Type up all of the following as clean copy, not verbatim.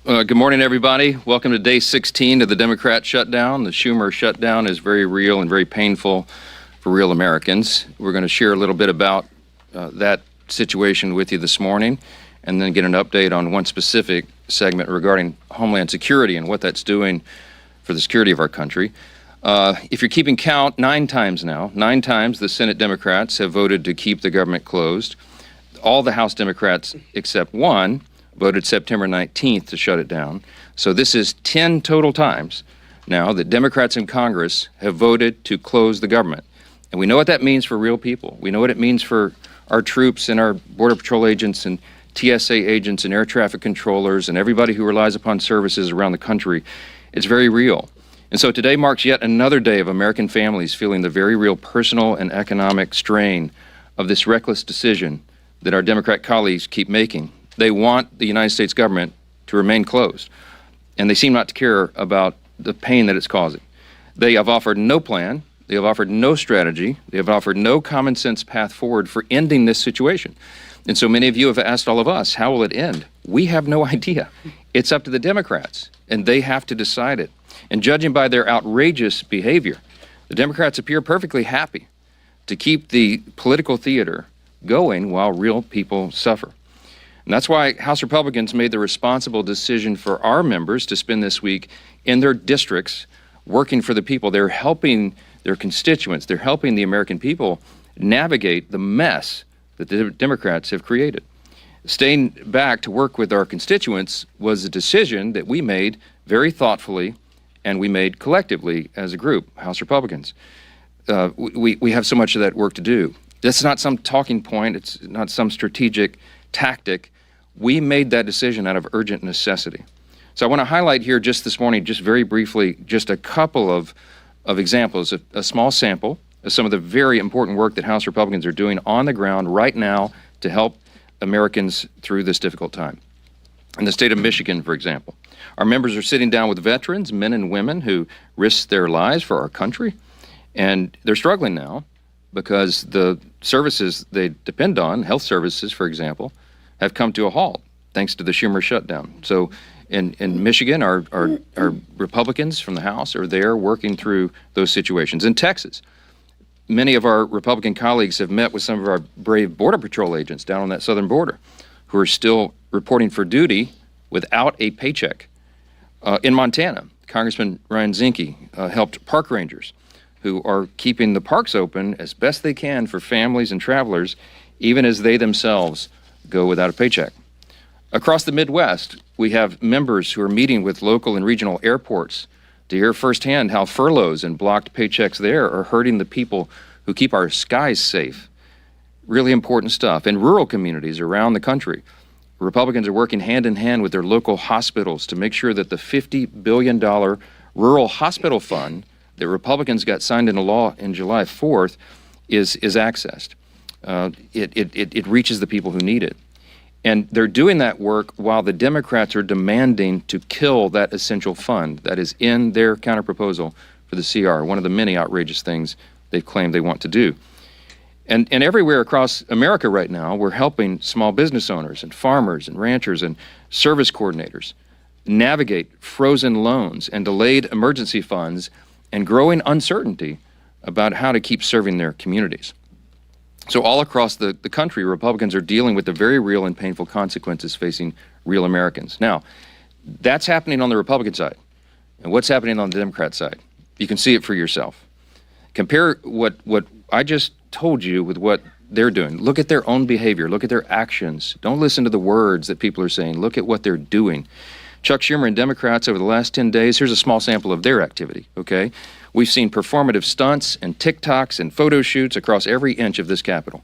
Good morning, everybody. Welcome to day 16 of the Democrat shutdown. The Schumer shutdown is very real and very painful for real Americans. We're going to share a little bit about that situation with you this morning, and then get an update on one specific segment regarding Homeland Security and what that's doing for the security of our country. If you're keeping count, 9 times the Senate Democrats have voted to keep the government closed. All the House Democrats except one voted September 19th to shut it down. So this is 10 total times now that Democrats in Congress have voted to close the government. And we know what that means for real people. We know what it means for our troops and our Border Patrol agents and TSA agents and air traffic controllers and everybody who relies upon services around the country. It's very real. And so today marks yet another day of American families feeling the very real personal and economic strain of this reckless decision that our Democrat colleagues keep making. They want the United States government to remain closed, and they seem not to care about the pain that it's causing. They have offered no plan, they have offered no strategy, they have offered no common sense path forward for ending this situation. And so many of you have asked all of us, how will it end? We have no idea. It's up to the Democrats, and they have to decide it. And judging by their outrageous behavior, the Democrats appear perfectly happy to keep the political theater going while real people suffer. And that's why House Republicans made the responsible decision for our members to spend this week in their districts working for the people. They're helping their constituents. They're helping the American people navigate the mess that the Democrats have created. Staying back to work with our constituents was a decision that we made very thoughtfully, and we made collectively as a group, House Republicans. We have so much of that work to do. That's not some talking point. It's not some strategic tactic. We made that decision out of urgent necessity. So I want to highlight here just this morning, just very briefly, just a couple of examples, a small sample of some of the very important work that House Republicans are doing on the ground right now to help Americans through this difficult time. In the state of Michigan, for example, our members are sitting down with veterans, men and women who risked their lives for our country, and they're struggling now because the services they depend on, health services, for example, have come to a halt thanks to the Schumer shutdown. So in Michigan, our Republicans from the House are there working through those situations. In Texas, many of our Republican colleagues have met with some of our brave Border Patrol agents down on that southern border who are still reporting for duty without a paycheck. In Montana, Congressman Ryan Zinke helped park rangers who are keeping the parks open as best they can for families and travelers, even as they themselves go without a paycheck. Across the Midwest, we have members who are meeting with local and regional airports to hear firsthand how furloughs and blocked paychecks there are hurting the people who keep our skies safe. Really important stuff. In rural communities around the country, Republicans are working hand in hand with their local hospitals to make sure that the $50 billion rural hospital fund that Republicans got signed into law in July 4th is accessed. It reaches the people who need it. And they're doing that work while the Democrats are demanding to kill that essential fund that is in their counterproposal for the CR, one of the many outrageous things they've claimed they want to do. And everywhere across America right now, we're helping small business owners and farmers and ranchers and service coordinators navigate frozen loans and delayed emergency funds and growing uncertainty about how to keep serving their communities. So all across the country, Republicans are dealing with the very real and painful consequences facing real Americans. Now, that's happening on the Republican side. And what's happening on the Democrat side? You can see it for yourself. Compare what I just told you with what they're doing. Look at their own behavior. Look at their actions. Don't listen to the words that people are saying. Look at what they're doing. Chuck Schumer and Democrats over the last 10 days, here's a small sample of their activity, okay? We've seen performative stunts and TikToks and photo shoots across every inch of this Capitol.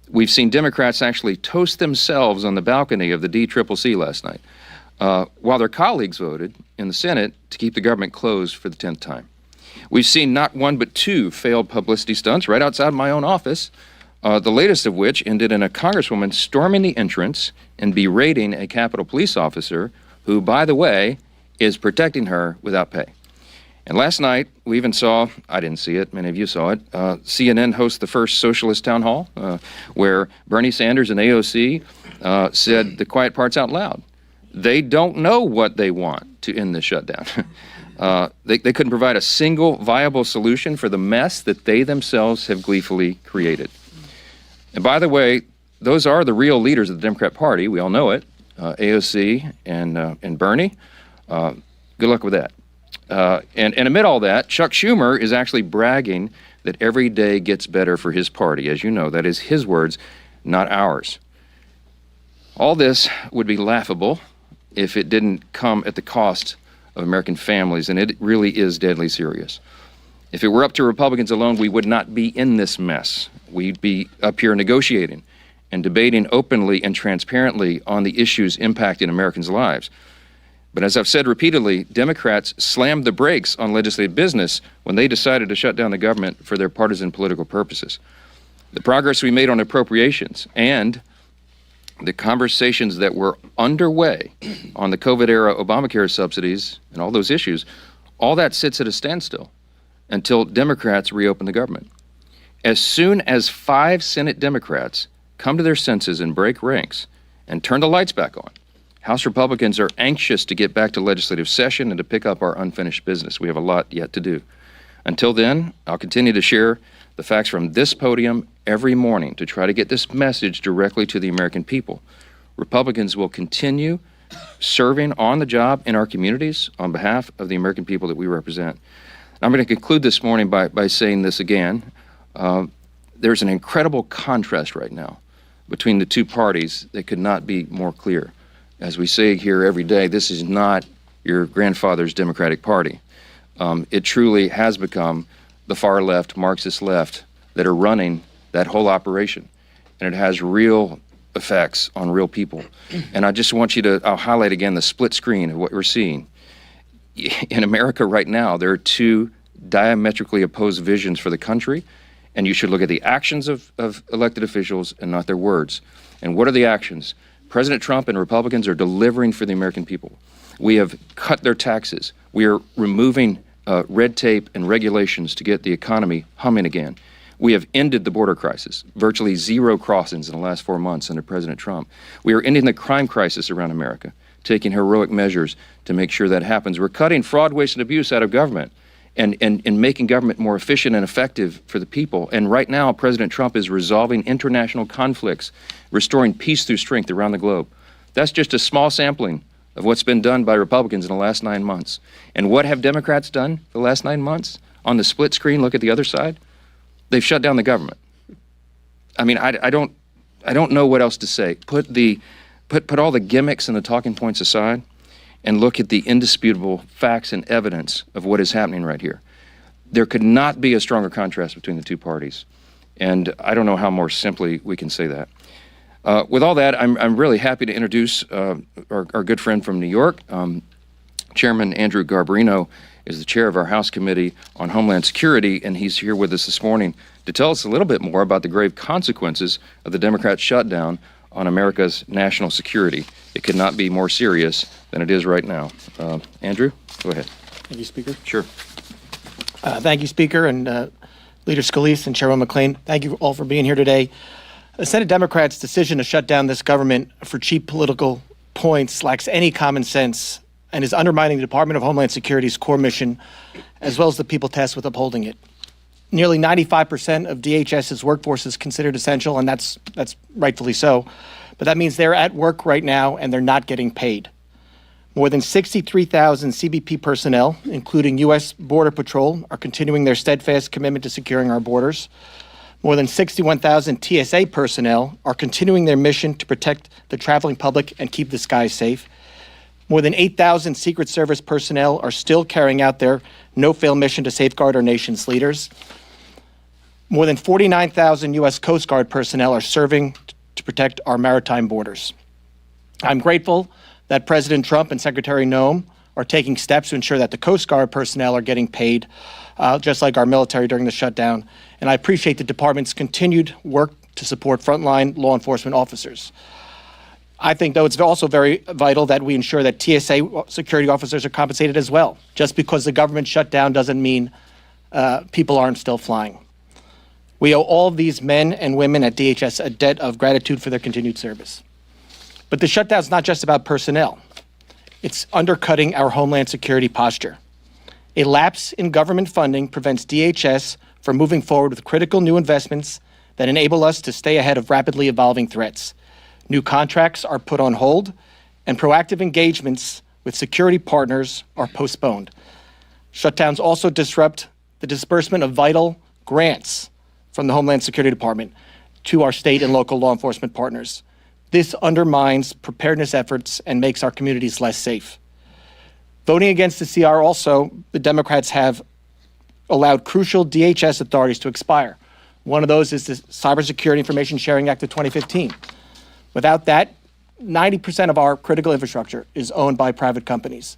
We've seen Democrats actually toast themselves on the balcony of the DCCC last night, while their colleagues voted in the Senate to keep the government closed for the 10th time. We've seen not one but two failed publicity stunts right outside my own office, the latest of which ended in a congresswoman storming the entrance and berating a Capitol police officer who, by the way, is protecting her without pay. And last night, we even saw, I didn't see it, many of you saw it, CNN host the first socialist town hall where Bernie Sanders and AOC said the quiet parts out loud. They don't know what they want to end this shutdown. They couldn't provide a single viable solution for the mess that they themselves have gleefully created. And by the way, those are the real leaders of the Democrat Party. We all know it, AOC and Bernie. Good luck with that. And amid all that, Chuck Schumer is actually bragging that every day gets better for his party. As you know, that is his words, not ours. All this would be laughable if it didn't come at the cost of American families, and it really is deadly serious. If it were up to Republicans alone, we would not be in this mess. We'd be up here negotiating and debating openly and transparently on the issues impacting Americans' lives. But as I've said repeatedly, Democrats slammed the brakes on legislative business when they decided to shut down the government for their partisan political purposes. The progress we made on appropriations and the conversations that were underway on the COVID-era Obamacare subsidies and all those issues, all that sits at a standstill until Democrats reopen the government. As soon as 5 Senate Democrats come to their senses and break ranks and turn the lights back on, House Republicans are anxious to get back to legislative session and to pick up our unfinished business. We have a lot yet to do. Until then, I'll continue to share the facts from this podium every morning to try to get this message directly to the American people. Republicans will continue serving on the job in our communities on behalf of the American people that we represent. I'm going to conclude this morning by saying this again. There's an incredible contrast right now between the two parties that could not be more clear. As we say here every day, this is not your grandfather's Democratic Party. It truly has become the far left, Marxist left, that are running that whole operation. And it has real effects on real people. And I just want you to, I'll highlight again the split screen of what we're seeing. In America right now, there are 2 diametrically opposed visions for the country, and you should look at the actions of elected officials and not their words. And what are the actions? President Trump and Republicans are delivering for the American people. We have cut their taxes. We are removing red tape and regulations to get the economy humming again. We have ended the border crisis, virtually 0 crossings in the last 4 months under President Trump. We are ending the crime crisis around America, taking heroic measures to make sure that happens. We're cutting fraud, waste, and abuse out of government and making government more efficient and effective for the people. And right now, President Trump is resolving international conflicts, restoring peace through strength around the globe. That's just a small sampling of what's been done by Republicans in the last 9 months. And what have Democrats done the last 9 months? On the split screen, look at the other side. They've shut down the government. I mean, I don't know what else to say. Put all the gimmicks and the talking points aside and look at the indisputable facts and evidence of what is happening right here. There could not be a stronger contrast between the two parties. And I don't know how more simply we can say that. With all that, I'm really happy to introduce our good friend from New York. Chairman Andrew Garbarino is the chair of our House Committee on Homeland Security, and he's here with us this morning to tell us a little bit more about the grave consequences of the Democrat shutdown on America's national security. It could not be more serious than it is right now. Andrew, go ahead. Thank you, Speaker. Sure. Thank you, Speaker, and Leader Scalise and Chairman McClain. Thank you all for being here today. The Senate Democrats' decision to shut down this government for cheap political points lacks any common sense and is undermining the Department of Homeland Security's core mission, as well as the people tasked with upholding it. Nearly 95% of DHS's workforce is considered essential, and that's rightfully so. But that means they're at work right now, and they're not getting paid. More than 63,000 CBP personnel, including U.S. Border Patrol, are continuing their steadfast commitment to securing our borders. More than 61,000 TSA personnel are continuing their mission to protect the traveling public and keep the skies safe. More than 8,000 Secret Service personnel are still carrying out their no-fail mission to safeguard our nation's leaders. More than 49,000 U.S. Coast Guard personnel are serving to protect our maritime borders. I'm grateful that President Trump and Secretary Noem are taking steps to ensure that the Coast Guard personnel are getting paid, just like our military during the shutdown. And I appreciate the department's continued work to support frontline law enforcement officers. I think, though, it's also very vital that we ensure that TSA security officers are compensated as well. Just because the government shut down doesn't mean people aren't still flying. We owe all of these men and women at DHS a debt of gratitude for their continued service. But the shutdown is not just about personnel. It's undercutting our homeland security posture. A lapse in government funding prevents DHS from moving forward with critical new investments that enable us to stay ahead of rapidly evolving threats. New contracts are put on hold, and proactive engagements with security partners are postponed. Shutdowns also disrupt the disbursement of vital grants from the Homeland Security Department to our state and local law enforcement partners. This undermines preparedness efforts and makes our communities less safe. Voting against the CR also, the Democrats have allowed crucial DHS authorities to expire. One of those is the Cybersecurity Information Sharing Act of 2015. Without that, 90% of our critical infrastructure is owned by private companies.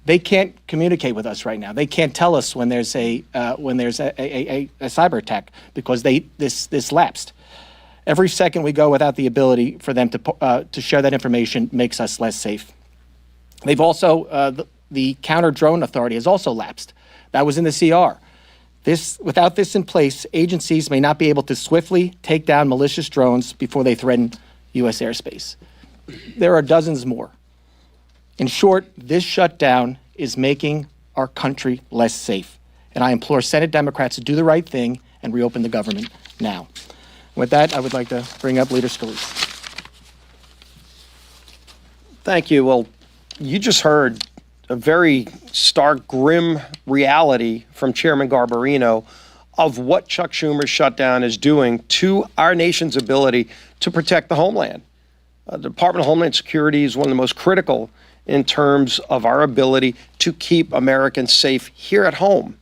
They can't communicate with us right now. They can't tell us when there's a cyber attack because this lapsed. Every second we go without the ability for them to share that information makes us less safe. They've also the counter drone authority has also lapsed. That was in the CR. Without this in place, agencies may not be able to swiftly take down malicious drones before they threaten U.S. airspace. There are dozens more. In short, this shutdown is making our country less safe. And I implore Senate Democrats to do the right thing and reopen the government now. With that, I would like to bring up Leader Scalise. Thank you. Well, you just heard a very stark, grim reality from Chairman Garbarino of what Chuck Schumer's shutdown is doing to our nation's ability to protect the homeland. The Department of Homeland Security is one of the most critical in terms of our ability to keep Americans safe here at home.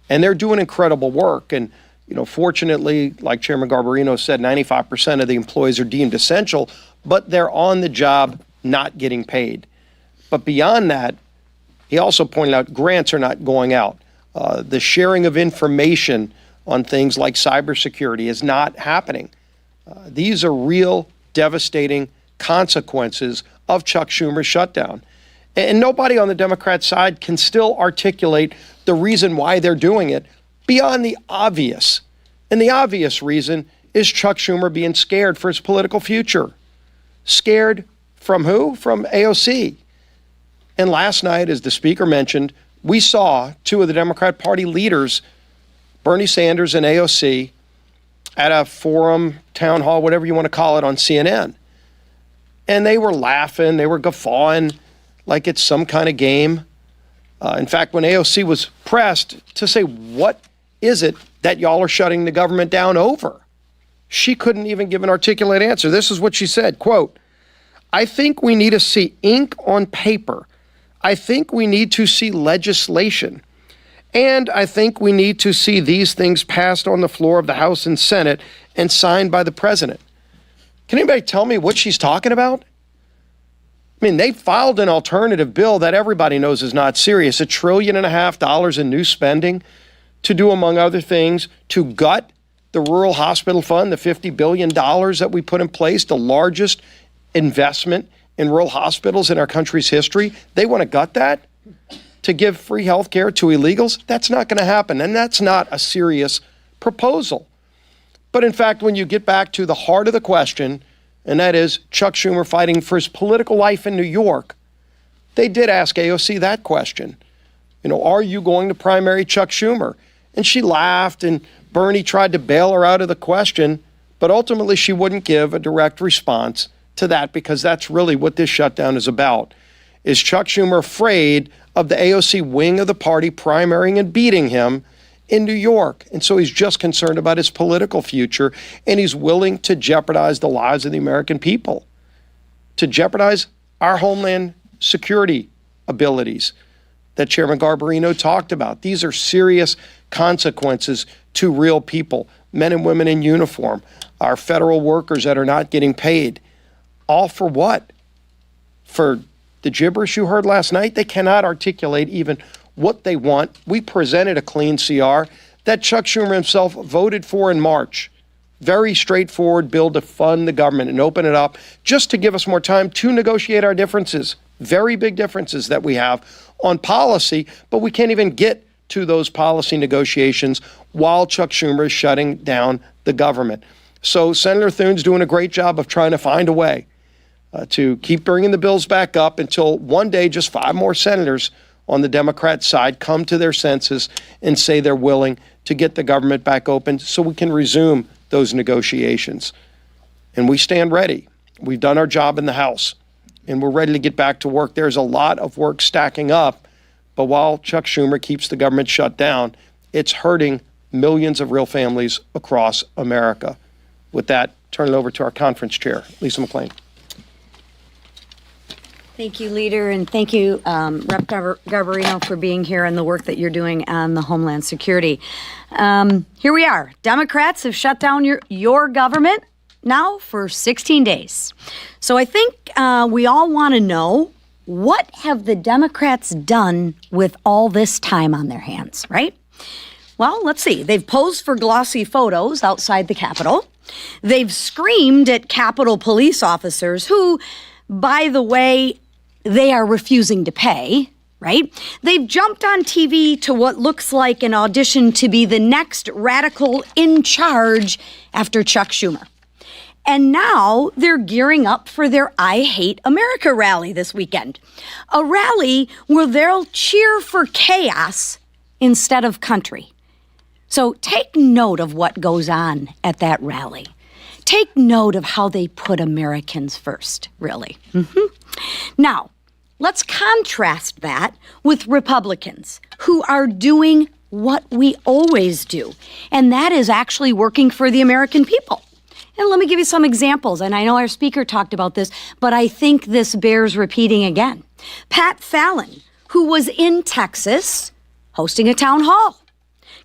And they're doing incredible work. And, you know, fortunately, like Chairman Garbarino said, 95% of the employees are deemed essential, but they're on the job not getting paid. But beyond that, he also pointed out grants are not going out. The sharing of information on things like cybersecurity is not happening. These are real devastating consequences of Chuck Schumer's shutdown. And nobody on the Democrat side can still articulate the reason why they're doing it beyond the obvious. And the obvious reason is Chuck Schumer being scared for his political future. Scared from who? From AOC. And last night, as the speaker mentioned, we saw two of the Democrat Party leaders, Bernie Sanders and AOC, at a forum, town hall, whatever you want to call it, on CNN. And they were laughing, they were guffawing like it's some kind of game. In fact, when AOC was pressed to say, what is it that y'all are shutting the government down over? She couldn't even give an articulate answer. This is what she said, quote, "I think we need to see ink on paper. I think we need to see legislation. And I think we need to see these things passed on the floor of the House and Senate and signed by the president." Can anybody tell me what she's talking about? I mean, they filed an alternative bill that everybody knows is not serious, $1.5 trillion in new spending to do, among other things, to gut the Rural Hospital Fund, the $50 billion that we put in place, the largest investment in rural hospitals in our country's history. They want to gut that to give free health care to illegals. That's not going to happen, and that's not a serious proposal. But in fact, when you get back to the heart of the question, and that is Chuck Schumer fighting for his political life in New York, they did ask AOC that question. You know, are you going to primary Chuck Schumer? And she laughed, and Bernie tried to bail her out of the question, but ultimately she wouldn't give a direct response to that, because that's really what this shutdown is about. Is Chuck Schumer afraid of the AOC wing of the party primarying and beating him in New York? And so he's just concerned about his political future, and he's willing to jeopardize the lives of the American people, to jeopardize our homeland security abilities that Chairman Garbarino talked about. These are serious consequences to real people, men and women in uniform, our federal workers that are not getting paid. All for what? For the gibberish you heard last night? They cannot articulate even what they want. We presented a clean CR that Chuck Schumer himself voted for in March. Very straightforward bill to fund the government and open it up just to give us more time to negotiate our differences. Very big differences that we have on policy, but we can't even get to those policy negotiations while Chuck Schumer is shutting down the government. So Senator Thune's doing a great job of trying to find a way. to keep bringing the bills back up until one day just 5 more senators on the Democrat side come to their senses and say they're willing to get the government back open so we can resume those negotiations. And we stand ready. We've done our job in the House, and we're ready to get back to work. There's a lot of work stacking up, but while Chuck Schumer keeps the government shut down, it's hurting millions of real families across America. With that, turn it over to our conference chair, Lisa McClain. Thank you, Leader, and thank you, Rep. Garbarino, for being here and the work that you're doing on the Homeland Security. Here we are. Democrats have shut down your government now for 16 days. So I think we all want to know, what have the Democrats done with all this time on their hands, right? Well, let's see. They've posed for glossy photos outside the Capitol. They've screamed at Capitol police officers who, by the way, they are refusing to pay, right? They've jumped on TV to what looks like an audition to be the next radical in charge after Chuck Schumer. And now they're gearing up for their I Hate America rally this weekend. A rally where they'll cheer for chaos instead of country. So take note of what goes on at that rally. Take note of how they put Americans first, really. Now, let's contrast that with Republicans who are doing what we always do, and that is actually working for the American people. And let me give you some examples, and I know our speaker talked about this, but I think this bears repeating again. Pat Fallon, who was in Texas hosting a town hall.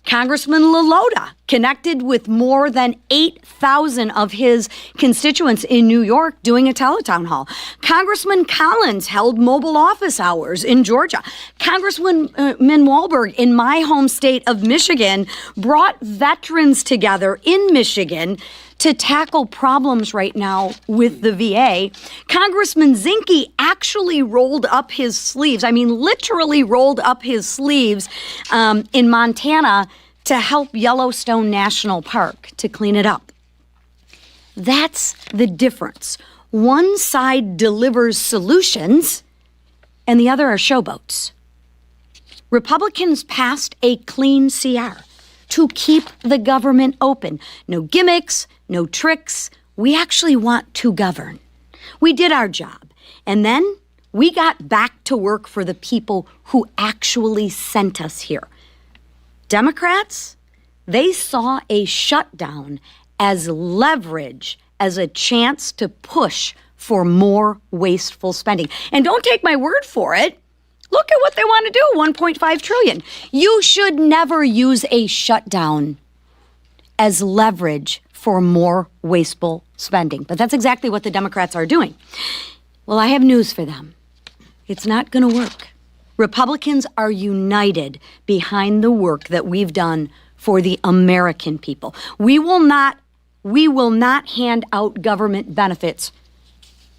Congressman LaLota connected with more than 8,000 of his constituents in New York doing a teletown hall. Congressman Collins held mobile office hours in Georgia. Congressman Walberg in my home state of Michigan brought veterans together in Michigan to tackle problems right now with the VA. Congressman Zinke actually rolled up his sleeves, I mean, literally rolled up his sleeves in Montana to help Yellowstone National Park to clean it up. That's the difference. One side delivers solutions and the other are showboats. Republicans passed a clean CR to keep the government open. No gimmicks, no tricks. We actually want to govern. We did our job. And then we got back to work for the people who actually sent us here. Democrats, they saw a shutdown as leverage, as a chance to push for more wasteful spending. And don't take my word for it. Look at what they want to do, $1.5 trillion. You should never use a shutdown as leverage for more wasteful spending. But that's exactly what the Democrats are doing. Well, I have news for them. It's not going to work. Republicans are united behind the work that we've done for the American people. We will not hand out government benefits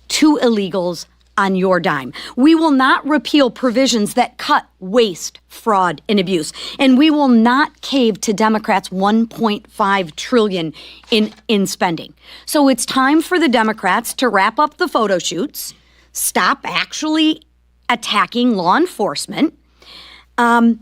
to illegals on your dime. We will not repeal provisions that cut waste, fraud, and abuse. And we will not cave to Democrats' $1.5 trillion in spending. So it's time for the Democrats to wrap up the photo shoots, stop actually attacking law enforcement, and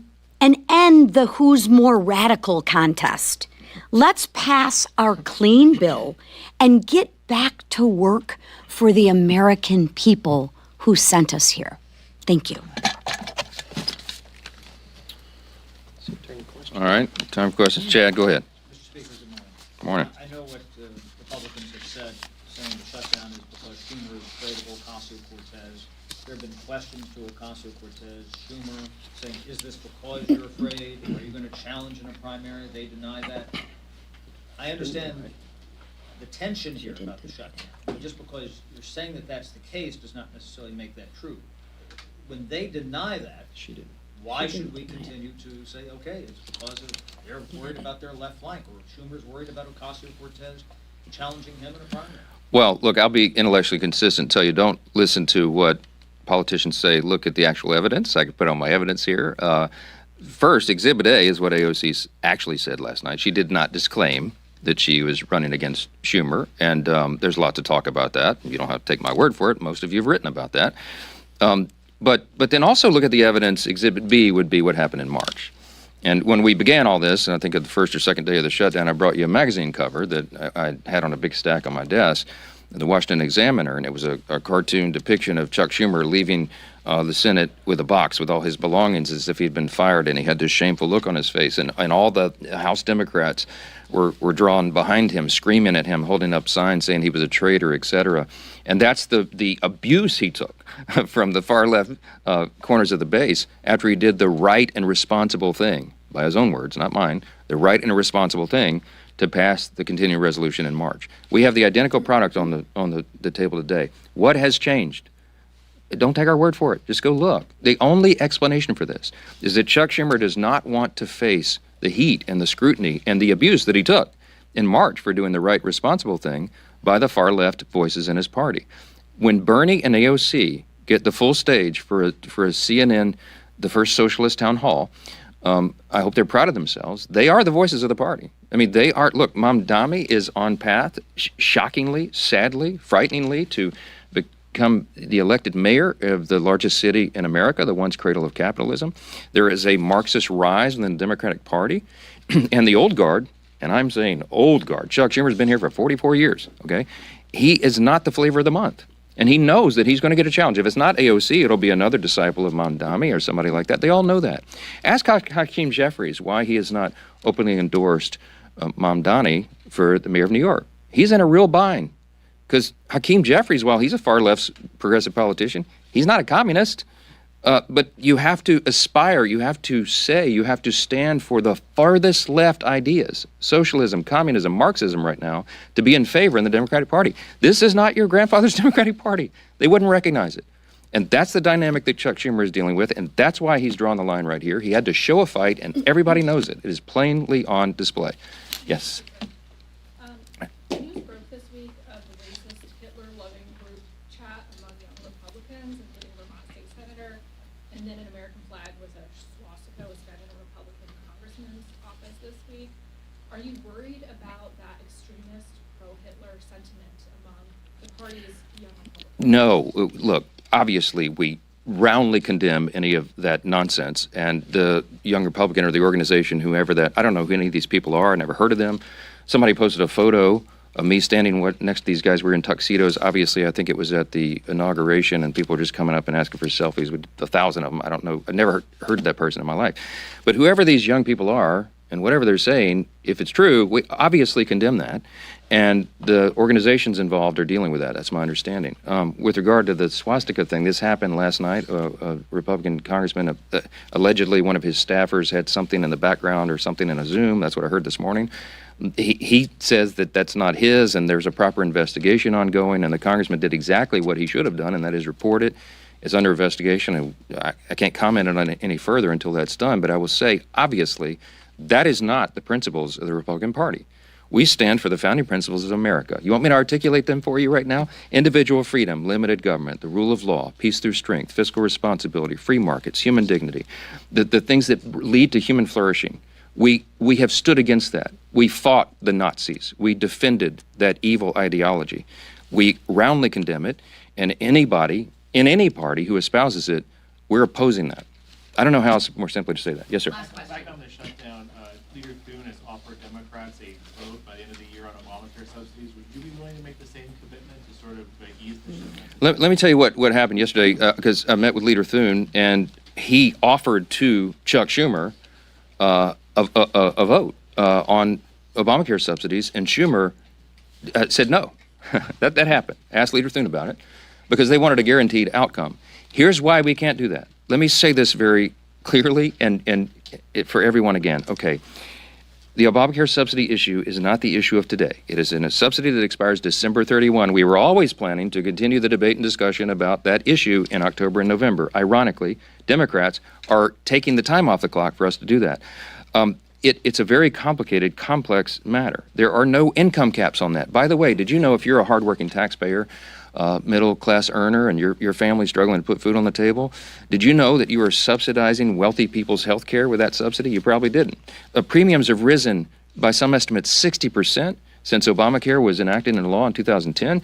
end the who's more radical contest. Let's pass our clean bill and get back to work for the American people who sent us here. Thank you. All right, time for questions. Chad, go ahead. Mr. Speaker, good Morning. morning. I know what Republicans have said, saying the shutdown is because Schumer is afraid of Ocasio-Cortez. There have been questions to Ocasio-Cortez, Schumer, saying, is this because you're afraid? Are you going to challenge in a primary? They deny that. I understand the tension here about the shutdown. But just because you're saying that that's the case does not necessarily make that true. When they deny that, why should we continue to say, okay, it's because they're worried about their left flank, or Schumer's worried about Ocasio-Cortez challenging him in a primary? Well, look, I'll be intellectually consistent. Tell you, don't listen to what politicians say. Look at the actual evidence. I can put on my evidence here. First, Exhibit A is what AOC actually said last night. She did not disclaim that she was running against Schumer, and there's a lot to talk about that. You don't have to take my word for it. Most of you have written about that. But then also look at the evidence. Exhibit B would be what happened in March. And when we began all this, and I think at the first or second day of the shutdown, I brought you a magazine cover that I had on a big stack on my desk, the Washington Examiner, and it was a cartoon depiction of Chuck Schumer leaving the Senate with a box with all his belongings as if he'd been fired, and he had this shameful look on his face, and all the House Democrats were drawn behind him, screaming at him, holding up signs saying he was a traitor, etc. And that's the abuse he took from the far left corners of the base after he did the right and responsible thing, by his own words, not mine, the right and responsible thing to pass the continuing resolution in March. We have the identical product on the table today. What has changed? Don't take our word for it. Just go look. The only explanation for this is that Chuck Schumer does not want to face the heat and the scrutiny and the abuse that he took in March for doing the right, responsible thing by the far left voices in his party. When Bernie and AOC get the full stage for a CNN, the first socialist town hall, I hope they're proud of themselves. They are the voices of the party. I mean, they are. Look, Mamdani is on path, shockingly, sadly, frighteningly, to become the elected mayor of the largest city in America, the once cradle of capitalism. There is a Marxist rise in the Democratic Party, and the old guard, and I'm saying old guard, Chuck Schumer's been here for 44 years, okay? He is not the flavor of the month. And he knows that he's going to get a challenge. If it's not AOC, it'll be another disciple of Mamdani or somebody like that. They all know that. Ask Hakeem Jeffries why he has not openly endorsed Mamdani for the mayor of New York. He's in a real bind. Because Hakeem Jeffries, while he's a far-left progressive politician, he's not a communist. But you have to aspire, you have to say, you have to stand for the farthest left ideas, socialism, communism, Marxism right now, to be in favor in the Democratic Party. This is not your grandfather's Democratic Party. They wouldn't recognize it. And that's the dynamic that Chuck Schumer is dealing with, and that's why he's drawn the line right here. He had to show a fight, and everybody knows it. It is plainly on display. Yes? News broke this week of the racist Hitler-loving group chat among young Republicans, including Vermont State Senator, and then an American flag with a swastika was found in a Republican congressman's office this week. Are you worried about that extremist pro-Hitler sentiment among the party's young Republicans? No. Look, obviously we roundly condemn any of that nonsense, and the Young Republican or the organization, whoever that, I don't know who any of these people are, I never heard of them. Somebody posted a photo of me standing next to these guys. We were in tuxedos. Obviously, I think it was at the inauguration, and people were just coming up and asking for selfies with 1,000 of them. I don't know. I never heard of that person in my life. But whoever these young people are, and whatever they're saying, if it's true, we obviously condemn that. And the organizations involved are dealing with that. That's my understanding. With regard to the swastika thing, this happened last night. A Republican congressman, allegedly one of his staffers had something in the background or something in a Zoom. That's what I heard this morning. He says that that's not his, and there's a proper investigation ongoing, and the congressman did exactly what he should have done, and that is report it. It's under investigation, and I can't comment on it any further until that's done, but I will say, obviously, that is not the principles of the Republican Party. We stand for the founding principles of America. You want me to articulate them for you right now? Individual freedom, limited government, the rule of law, peace through strength, fiscal responsibility, free markets, human dignity, the things that lead to human flourishing. We have stood against that. We fought the Nazis. We defended that evil ideology. We roundly condemn it, and anybody in any party who espouses it, we're opposing that. I don't know how else more simply to say that. Yes, sir. Back on the shutdown, Leader Thune has offered Democrats a vote by the end of the year on Obamacare subsidies. Would you be willing to make the same commitment to sort of ease the shutdown? Let me tell you what happened yesterday, because I met with Leader Thune, and he offered to Chuck Schumer a vote on Obamacare subsidies, and Schumer said no. that happened. Asked Leader Thune about it, because they wanted a guaranteed outcome. Here's why we can't do that. Let me say this very clearly and for everyone again. Okay, the Obamacare subsidy issue is not the issue of today. It is in a subsidy that expires December 31. We were always planning to continue the debate and discussion about that issue in October and November. Ironically, Democrats are taking the time off the clock for us to do that. It's a very complicated, complex matter. There are no income caps on that. By the way, did you know if you're a hardworking taxpayer, middle-class earner, and your family's struggling to put food on the table, did you know that you are subsidizing wealthy people's health care with that subsidy? You probably didn't. Premiums have risen by some estimates 60% since Obamacare was enacted into law in 2010.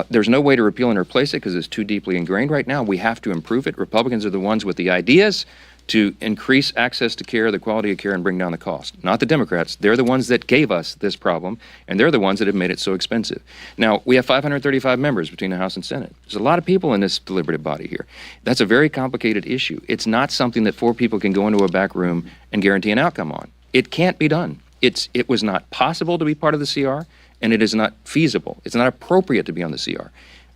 There's no way to repeal and replace it because it's too deeply ingrained right now. We have to improve it. Republicans are the ones with the ideas to increase access to care, the quality of care, and bring down the cost. Not the Democrats. They're the ones that gave us this problem, and they're the ones that have made it so expensive. Now, we have 535 members between the House and Senate. There's a lot of people in this deliberative body here. That's a very complicated issue. It's not something that 4 people can go into a back room and guarantee an outcome on. It can't be done. It was not possible to be part of the CR, and it is not feasible. It's not appropriate to be on the CR.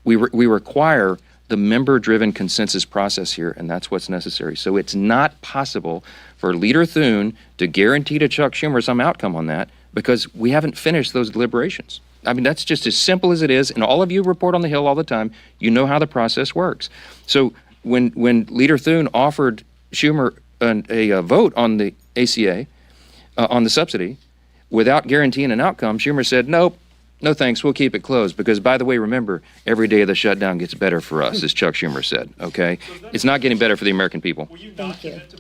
We require the member-driven consensus process here, and that's what's necessary. So it's not possible for Leader Thune to guarantee to Chuck Schumer some outcome on that because we haven't finished those deliberations. I mean, that's just as simple as it is, and all of you report on the Hill all the time. You know how the process works. So when Leader Thune offered Schumer a vote on the ACA, on the subsidy, without guaranteeing an outcome, Schumer said, nope, no thanks, we'll keep it closed. Because, by the way, remember, every day of the shutdown gets better for us, as Chuck Schumer said, okay? It's not getting better for the American people. Will you not commit to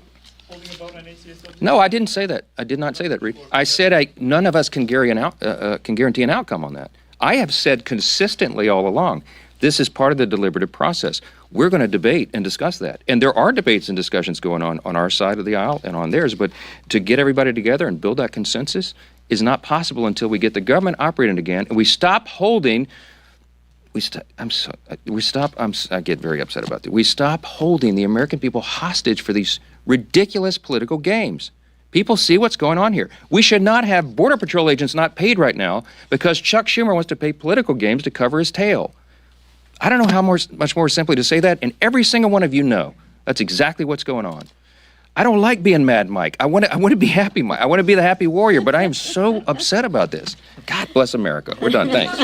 holding a vote on ACA subsidy? No, I didn't say that. I did not say that, Reed. I said none of us can guarantee an outcome on that. I have said consistently all along, this is part of the deliberative process. We're going to debate and discuss that. And there are debates and discussions going on our side of the aisle and on theirs, but to get everybody together and build that consensus is not possible until we get the government operating again and we stop holding, I get very upset about that. We stop holding the American people hostage for these ridiculous political games. People see what's going on here. We should not have Border Patrol agents not paid right now because Chuck Schumer wants to pay political games to cover his tail. I don't know how much more simply to say that, and every single one of you know that's exactly what's going on. I don't like being Mad Mike. I want to be Happy Mike. I want to be the happy warrior, but I am so upset about this. God bless America. We're done. Thanks.